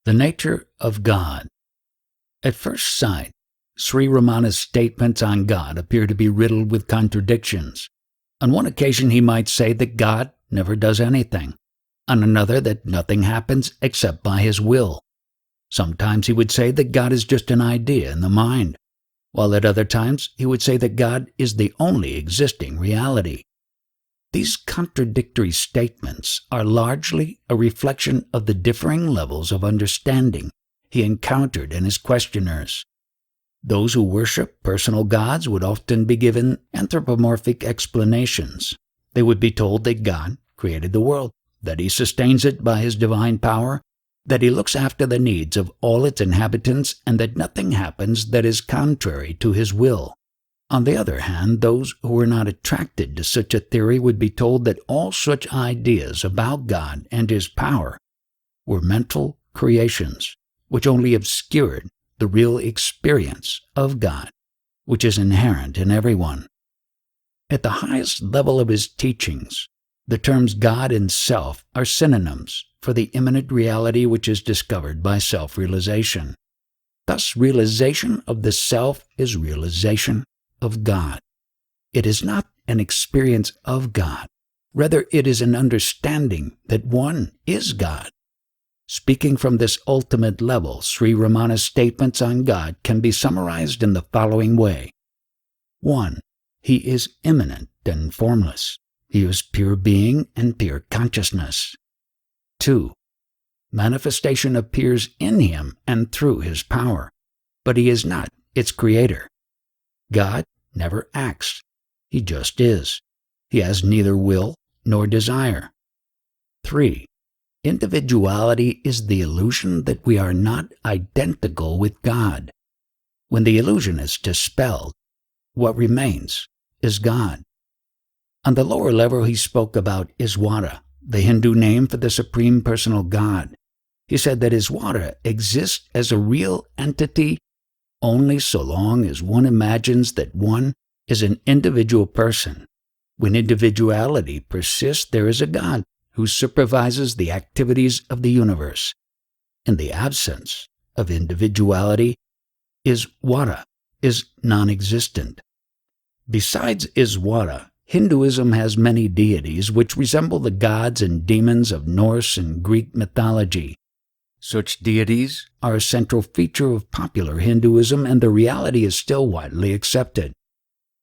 The nature of God. At first sight, Sri Ramana's statements on God appear to be riddled with contradictions. On one occasion he might say that God never does anything, on another that nothing happens except by his will. Sometimes he would say that God is just an idea in the mind, while at other times he would say that God is the only existing reality. These contradictory statements are largely a reflection of the differing levels of understanding he encountered in his questioners. Those who worship personal gods would often be given anthropomorphic explanations. They would be told that God created the world, that he sustains it by his divine power, that he looks after the needs of all its inhabitants, and that nothing happens that is contrary to his will. On the other hand, those who were not attracted to such a theory would be told that all such ideas about God and his power were mental creations, which only obscured the real experience of God, which is inherent in everyone. At the highest level of his teachings, the terms God and self are synonyms for the immanent reality which is discovered by self-realization. Thus, realization of the self is realization of God. It is not an experience of God. Rather, it is an understanding that one is God. Speaking from this ultimate level, Sri Ramana's statements on God can be summarized in the following way. 1. He is immanent and formless. He is pure being and pure consciousness. 2. Manifestation appears in him and through his power, but he is not its creator. God never acts. He just is. He has neither will nor desire. 3. Individuality is the illusion that we are not identical with God. When the illusion is dispelled, what remains is God. On the lower level, he spoke about Iswara, the Hindu name for the Supreme Personal God. He said that Iswara exists as a real entity only so long as one imagines that one is an individual person. When individuality persists, there is a God who supervises the activities of the universe. In the absence of individuality, Iswara is non-existent. Besides Iswara, Hinduism has many deities which resemble the gods and demons of Norse and Greek mythology. Such deities are a central feature of popular Hinduism, and the reality is still widely accepted.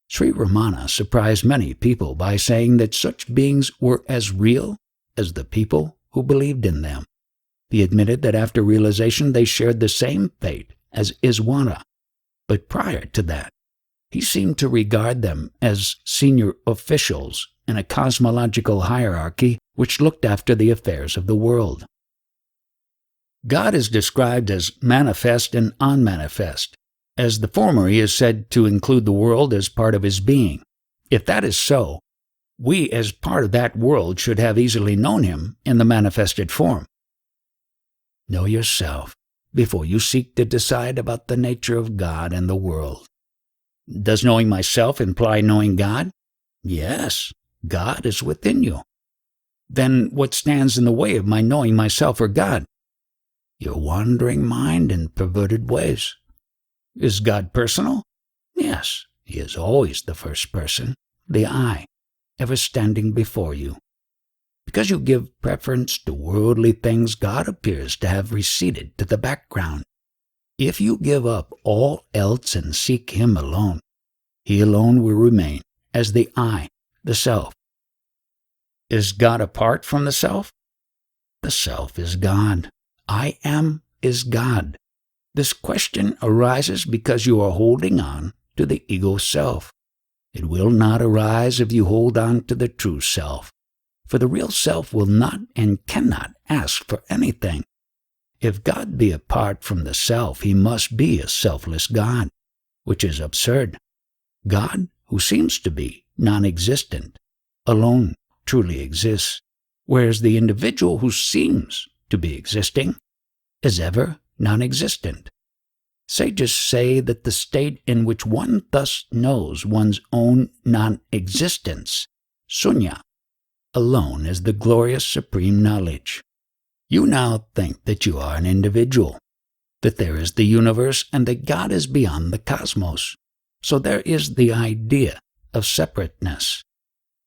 Sri Ramana surprised many people by saying that such beings were as real as the people who believed in them. He admitted that after realization they shared the same fate as Iswara, but prior to that, he seemed to regard them as senior officials in a cosmological hierarchy which looked after the affairs of the world. God is described as manifest and unmanifest. As the former, he is said to include the world as part of his being. If that is so, we as part of that world should have easily known him in the manifested form. Know yourself before you seek to decide about the nature of God and the world. Does knowing myself imply knowing God? Yes, God is within you. Then what stands in the way of my knowing myself or God? Your wandering mind and perverted ways. Is God personal? Yes, he is always the first person, the I, ever standing before you. Because you give preference to worldly things, God appears to have receded to the background. If you give up all else and seek him alone, he alone will remain as the I, the self. Is God apart from the self? The self is God. I am is God. This question arises because you are holding on to the ego self. It will not arise if you hold on to the true self, for the real self will not and cannot ask for anything. If God be apart from the self, he must be a selfless God, which is absurd. God, who seems to be non-existent, alone truly exists, whereas the individual who seems to be existing is ever non-existent. Sages say that the state in which one thus knows one's own non-existence, sunya, alone is the glorious supreme knowledge. You now think that you are an individual, that there is the universe and that God is beyond the cosmos. So there is the idea of separateness.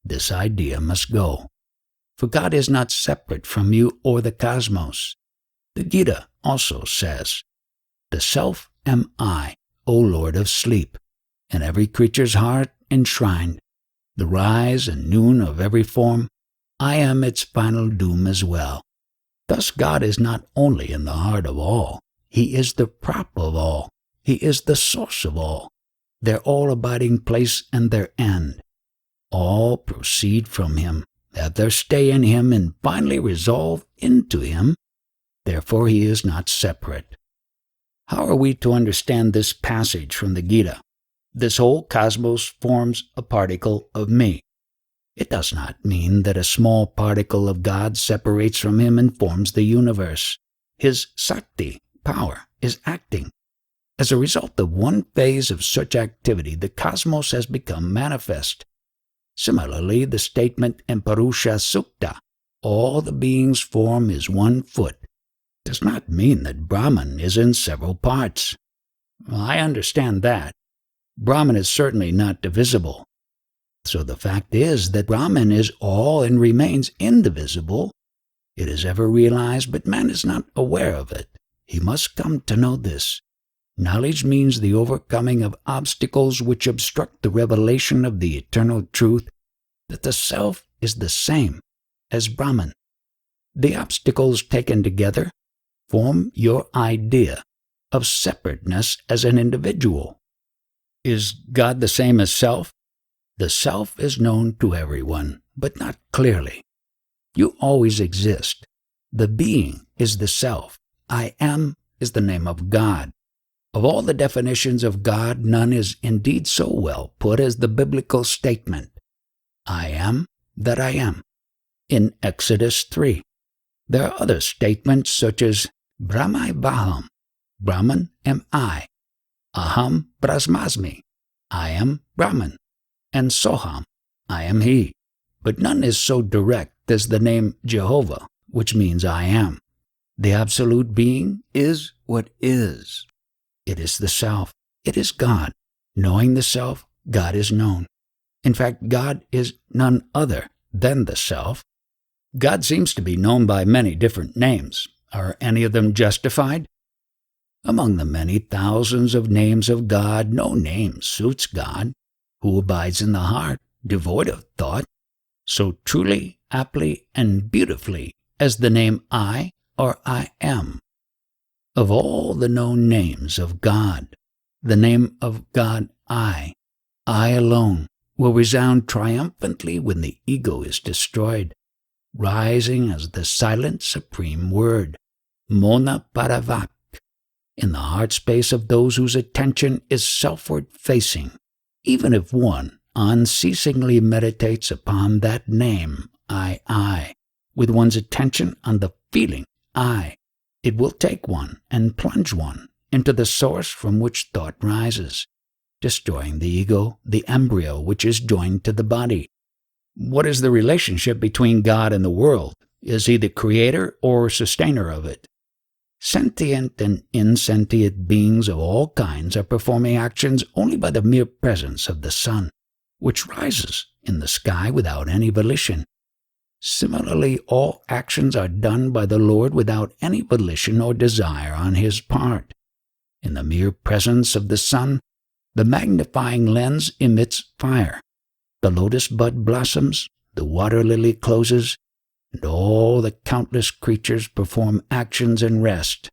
This idea must go, for God is not separate from you or the cosmos. The Gita also says, "The self am I, O Lord of sleep, in every creature's heart enshrined. The rise and noon of every form, I am its final doom as well." Thus God is not only in the heart of all, He is the prop of all, He is the source of all, their all-abiding place and their end. All proceed from Him, have their stay in Him, and finally resolve into Him. Therefore He is not separate. How are we to understand this passage from the Gita? This whole cosmos forms a particle of me. It does not mean that a small particle of God separates from Him and forms the universe. His Sakti, power, is acting. As a result of one phase of such activity, the cosmos has become manifest. Similarly, the statement in Purusha Sukta, "all the beings form is one foot," does not mean that Brahman is in several parts. Well, I understand that. Brahman is certainly not divisible. So the fact is that Brahman is all and remains indivisible. It is ever realized, but man is not aware of it. He must come to know this. Knowledge means the overcoming of obstacles which obstruct the revelation of the eternal truth, that the self is the same as Brahman. The obstacles taken together form your idea of separateness as an individual. Is God the same as self? The self is known to everyone, but not clearly. You always exist. The being is the self. I am is the name of God. Of all the definitions of God, none is indeed so well put as the biblical statement, "I am that I am," in Exodus 3. There are other statements such as Brahmai-Vaham, Brahman am I, Aham Brahmasmi, I am Brahman, and Soham, I am He. But none is so direct as the name Jehovah, which means I am. The absolute being is what is. It is the self. It is God. Knowing the self, God is known. In fact, God is none other than the self. God seems to be known by many different names. Are any of them justified? Among the many thousands of names of God, no name suits God, who abides in the heart, devoid of thought, so truly, aptly, and beautifully as the name I or I am. Of all the known names of God, the name of God I alone, will resound triumphantly when the ego is destroyed, rising as the silent supreme word, Mona Paravak, in the heart space of those whose attention is selfward facing. Even if one unceasingly meditates upon that name, I, with one's attention on the feeling I, it will take one and plunge one into the source from which thought rises, destroying the ego, the embryo which is joined to the body. What is the relationship between God and the world? Is He the creator or sustainer of it? Sentient and insentient beings of all kinds are performing actions only by the mere presence of the sun, which rises in the sky without any volition. Similarly, all actions are done by the Lord without any volition or desire on His part. In the mere presence of the sun, the magnifying lens emits fire, the lotus bud blossoms, the water lily closes, and all the countless creatures perform actions and rest.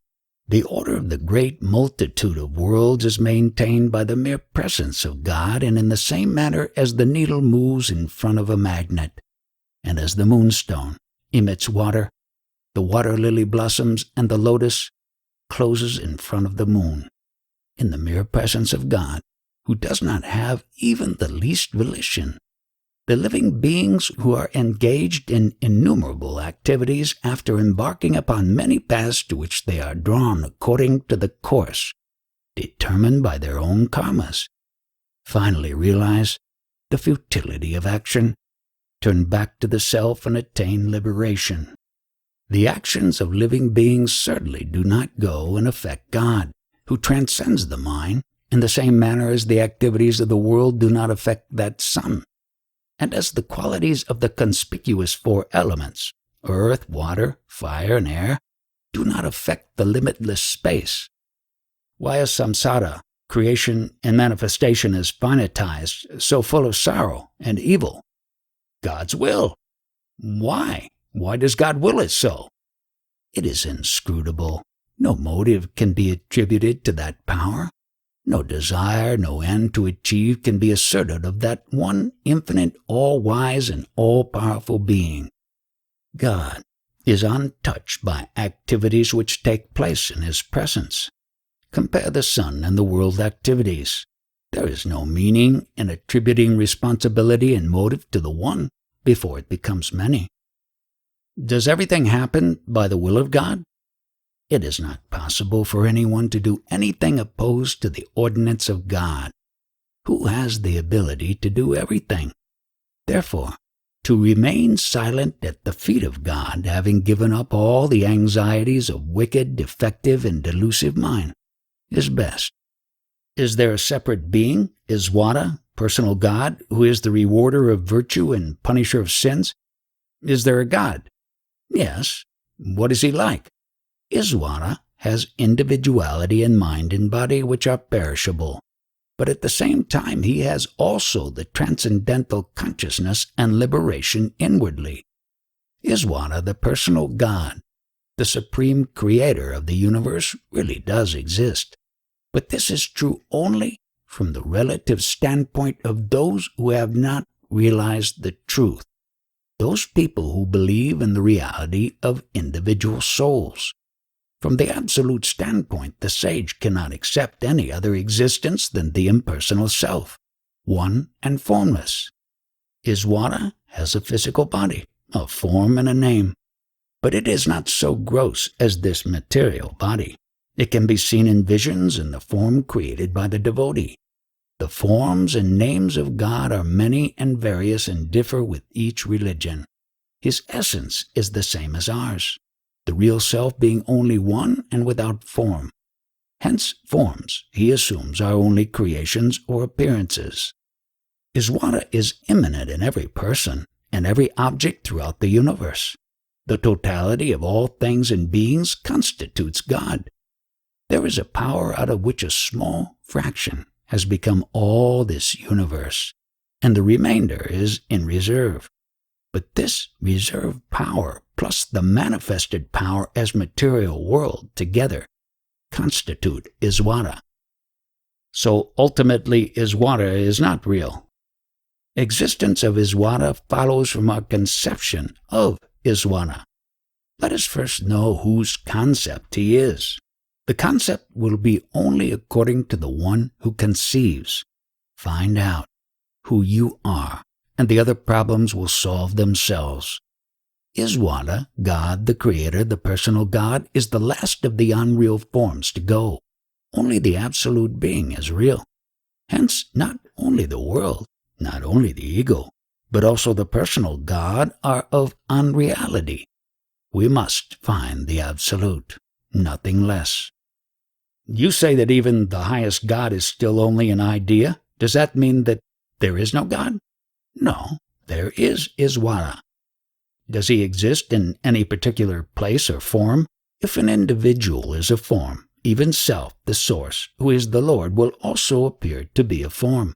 The order of the great multitude of worlds is maintained by the mere presence of God, and in the same manner as the needle moves in front of a magnet, and as the moonstone emits water, the water lily blossoms, and the lotus closes in front of the moon. In the mere presence of God, who does not have even the least volition, the living beings who are engaged in innumerable activities after embarking upon many paths to which they are drawn according to the course determined by their own karmas, finally realize the futility of action, turn back to the self and attain liberation. The actions of living beings certainly do not go and affect God, who transcends the mind, in the same manner as the activities of the world do not affect that sun, and as the qualities of the conspicuous four elements, earth, water, fire, and air, do not affect the limitless space. Why is samsara, creation and manifestation, as finitized, so full of sorrow and evil? God's will. Why? Why does God will it so? It is inscrutable. No motive can be attributed to that power. No desire, no end to achieve can be asserted of that one infinite, all-wise, and all-powerful being. God is untouched by activities which take place in His presence. Compare the sun and the world activities. There is no meaning in attributing responsibility and motive to the one before it becomes many. Does everything happen by the will of God? It is not possible for anyone to do anything opposed to the ordinance of God, who has the ability to do everything. Therefore, to remain silent at the feet of God, having given up all the anxieties of wicked, defective, and delusive mind, is best. Is there a separate being, Iswara, personal God, who is the rewarder of virtue and punisher of sins? Is there a God? Yes. What is He like? Iswara has individuality in mind and body which are perishable, but at the same time He has also the transcendental consciousness and liberation inwardly. Iswara, the personal God, the supreme creator of the universe, really does exist. But this is true only from the relative standpoint of those who have not realized the truth, those people who believe in the reality of individual souls. From the absolute standpoint, the sage cannot accept any other existence than the impersonal self, one and formless. Iswara has a physical body, a form and a name, but it is not so gross as this material body. It can be seen in visions in the form created by the devotee. The forms and names of God are many and various and differ with each religion. His essence is the same as ours, the real self being only one and without form. Hence, forms, he assumes, are only creations or appearances. Iswara is immanent in every person and every object throughout the universe. The totality of all things and beings constitutes God. There is a power out of which a small fraction has become all this universe, and the remainder is in reserve. But this reserve power plus the manifested power as material world together constitute Iswara. So ultimately Iswara is not real. Existence of Iswara follows from our conception of Iswara. Let us first know whose concept he is. The concept will be only according to the one who conceives. Find out who you are, and the other problems will solve themselves. Iswara, God, the Creator, the personal God, is the last of the unreal forms to go. Only the Absolute Being is real. Hence, not only the world, not only the ego, but also the personal God are of unreality. We must find the Absolute, nothing less. You say that even the highest God is still only an idea. Does that mean that there is no God? No, there is Iswara. Does he exist in any particular place or form? If an individual is a form, even self, the source, who is the Lord, will also appear to be a form.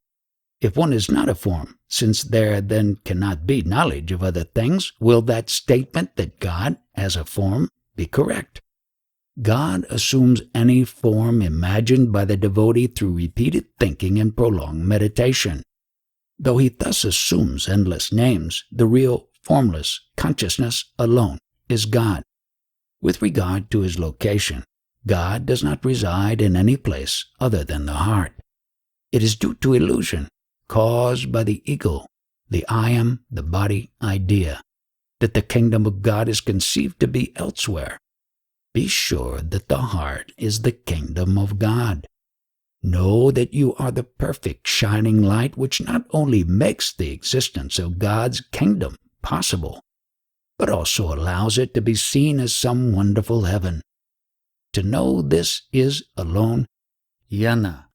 If one is not a form, since there then cannot be knowledge of other things, will that statement that God has a form be correct? God assumes any form imagined by the devotee through repeated thinking and prolonged meditation. Though he thus assumes endless names, the real, formless consciousness alone is God. With regard to his location, God does not reside in any place other than the heart. It is due to illusion, caused by the ego, the I am, the body idea, that the kingdom of God is conceived to be elsewhere. Be sure that the heart is the kingdom of God. Know that you are the perfect shining light which not only makes the existence of God's kingdom possible, but also allows it to be seen as some wonderful heaven. To know this is alone jnana.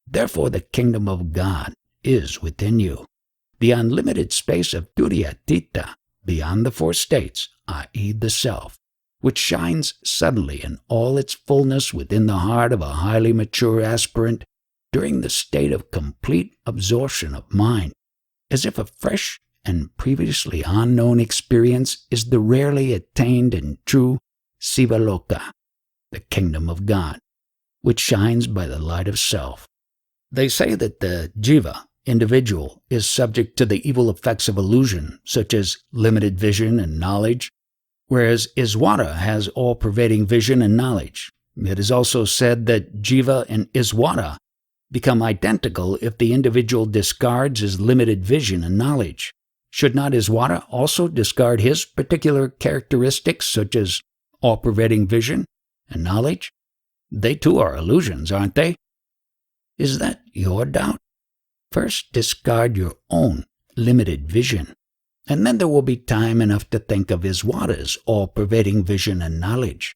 Therefore the kingdom of God is within you, the unlimited space of Turyatita, beyond the four states, i.e. the self, which shines suddenly in all its fullness within the heart of a highly mature aspirant during the state of complete absorption of mind, as if a fresh and previously unknown experience is the rarely attained and true Sivaloka, the kingdom of God, which shines by the light of self. They say that the jiva, individual, is subject to the evil effects of illusion, such as limited vision and knowledge, whereas Iswara has all-pervading vision and knowledge. It is also said that jiva and Iswara become identical if the individual discards his limited vision and knowledge. Should not Iswara also discard his particular characteristics, such as all-pervading vision and knowledge? They too are illusions, aren't they? Is that your doubt? First discard your own limited vision, and then there will be time enough to think of Iswara's all-pervading vision and knowledge.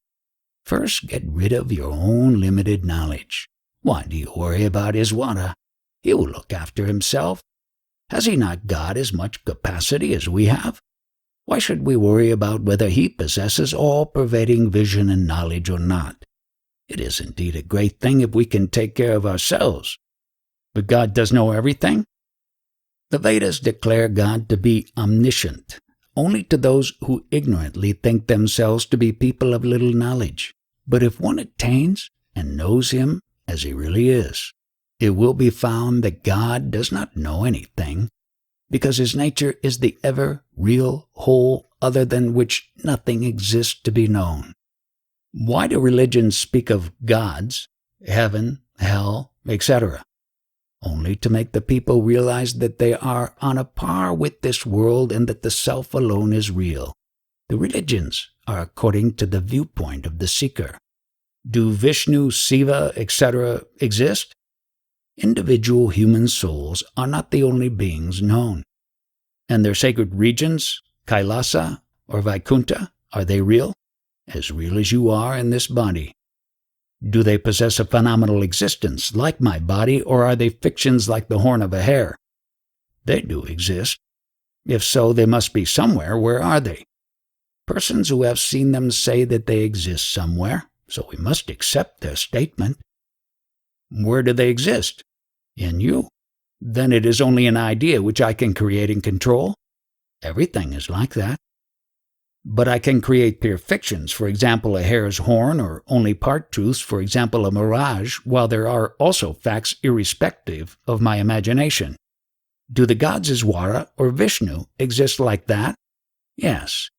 First get rid of your own limited knowledge. Why do you worry about Iswara? He will look after himself. Has he not got as much capacity as we have? Why should we worry about whether he possesses all-pervading vision and knowledge or not? It is indeed a great thing if we can take care of ourselves. But God does know everything? The Vedas declare God to be omniscient, only to those who ignorantly think themselves to be people of little knowledge. But if one attains and knows him as he really is, it will be found that God does not know anything, because his nature is the ever real whole other than which nothing exists to be known. Why do religions speak of gods, heaven, hell, etc.? Only to make the people realize that they are on a par with this world and that the self alone is real. The religions are according to the viewpoint of the seeker. Do Vishnu, Shiva, etc. exist? Individual human souls are not the only beings known. And their sacred regions, Kailasa or Vaikuntha, are they real? As real as you are in this body. Do they possess a phenomenal existence like my body, or are they fictions like the horn of a hare? They do exist. If so, they must be somewhere. Where are they? Persons who have seen them say that they exist somewhere, so we must accept their statement. Where do they exist? In you. Then it is only an idea which I can create and control. Everything is like that. But I can create pure fictions, for example, a hare's horn, or only part truths, for example, a mirage, while there are also facts irrespective of my imagination. Do the gods Iswara or Vishnu exist like that? Yes.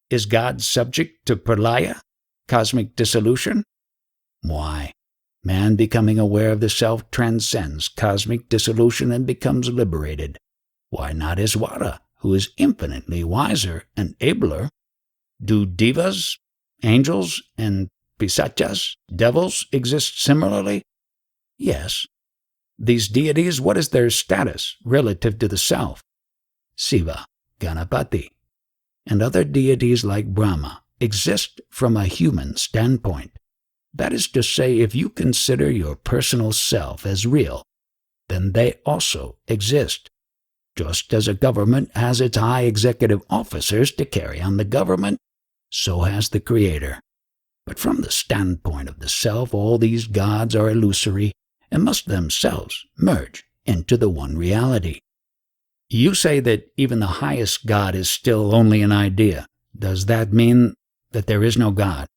Is God subject to pralaya, cosmic dissolution? Why? Man becoming aware of the self transcends cosmic dissolution and becomes liberated. Why not Iswara, who is infinitely wiser and abler? Do devas, angels, and pisachas, devils, exist similarly? Yes. These deities, what is their status relative to the self? Shiva, Ganapati, and other deities like Brahma exist from a human standpoint. That is to say, if you consider your personal self as real, then they also exist. Just as a government has its high executive officers to carry on the government, so has the Creator. But from the standpoint of the self, all these gods are illusory and must themselves merge into the one reality. You say that even the highest God is still only an idea. Does that mean that there is no God?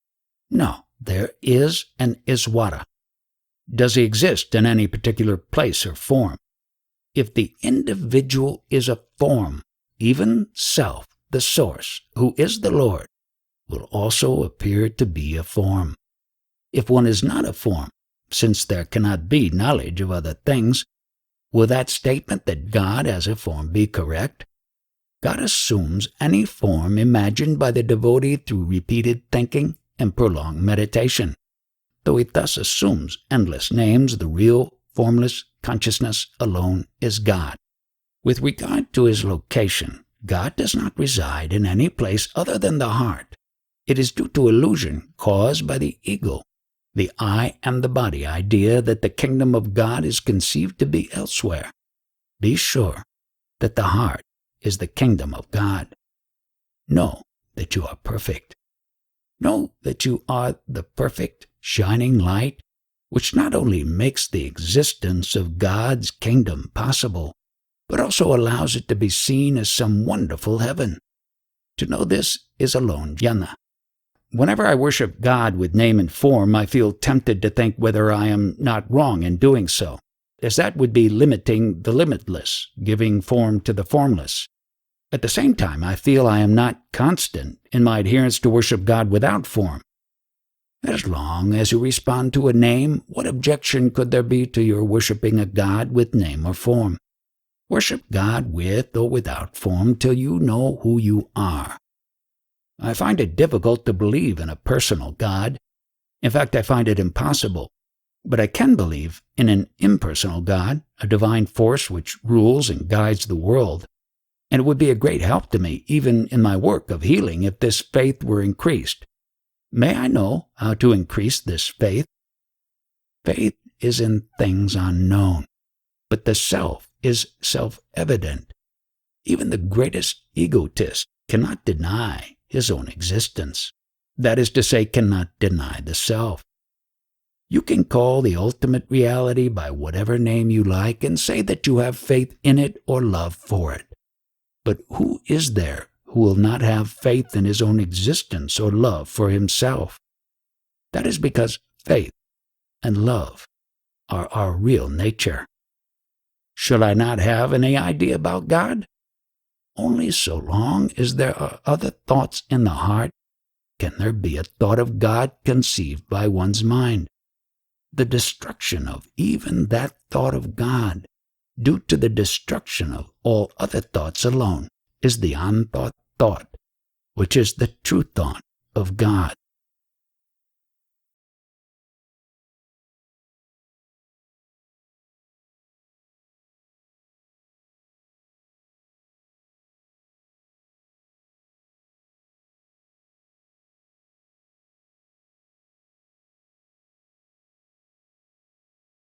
No, there is an Iswara. Does he exist in any particular place or form? If the individual is a form, even self, the source, who is the Lord, will also appear to be a form. If one is not a form, since there cannot be knowledge of other things, will that statement that God as a form be correct? God assumes any form imagined by the devotee through repeated thinking and prolonged meditation. Though he thus assumes endless names, the real, formless consciousness alone is God. With regard to his location, God does not reside in any place other than the heart. It is due to illusion caused by the ego, the I am the body idea that the kingdom of God is conceived to be elsewhere. Be sure that the heart is the kingdom of God. Know that you are perfect. Know that you are the perfect, shining light, which not only makes the existence of God's kingdom possible, but also allows it to be seen as some wonderful heaven. To know this is alone jnana. Whenever I worship God with name and form, I feel tempted to think whether I am not wrong in doing so, as that would be limiting the limitless, giving form to the formless. At the same time, I feel I am not constant in my adherence to worship God without form. As long as you respond to a name, what objection could there be to your worshiping a God with name or form? Worship God with or without form till you know who you are. I find it difficult to believe in a personal God. In fact, I find it impossible. But I can believe in an impersonal God, a divine force which rules and guides the world. And it would be a great help to me, even in my work of healing, if this faith were increased. May I know how to increase this faith? Faith is in things unknown, but the self is self-evident. Even the greatest egotist cannot deny his own existence. That is to say, cannot deny the self. You can call the ultimate reality by whatever name you like and say that you have faith in it or love for it. But who is there who will not have faith in his own existence or love for himself? That is because faith and love are our real nature. Shall I not have any idea about God? Only so long as there are other thoughts in the heart can there be a thought of God conceived by one's mind. The destruction of even that thought of God, due to the destruction of all other thoughts alone, is the unthought thought, which is the true thought of God.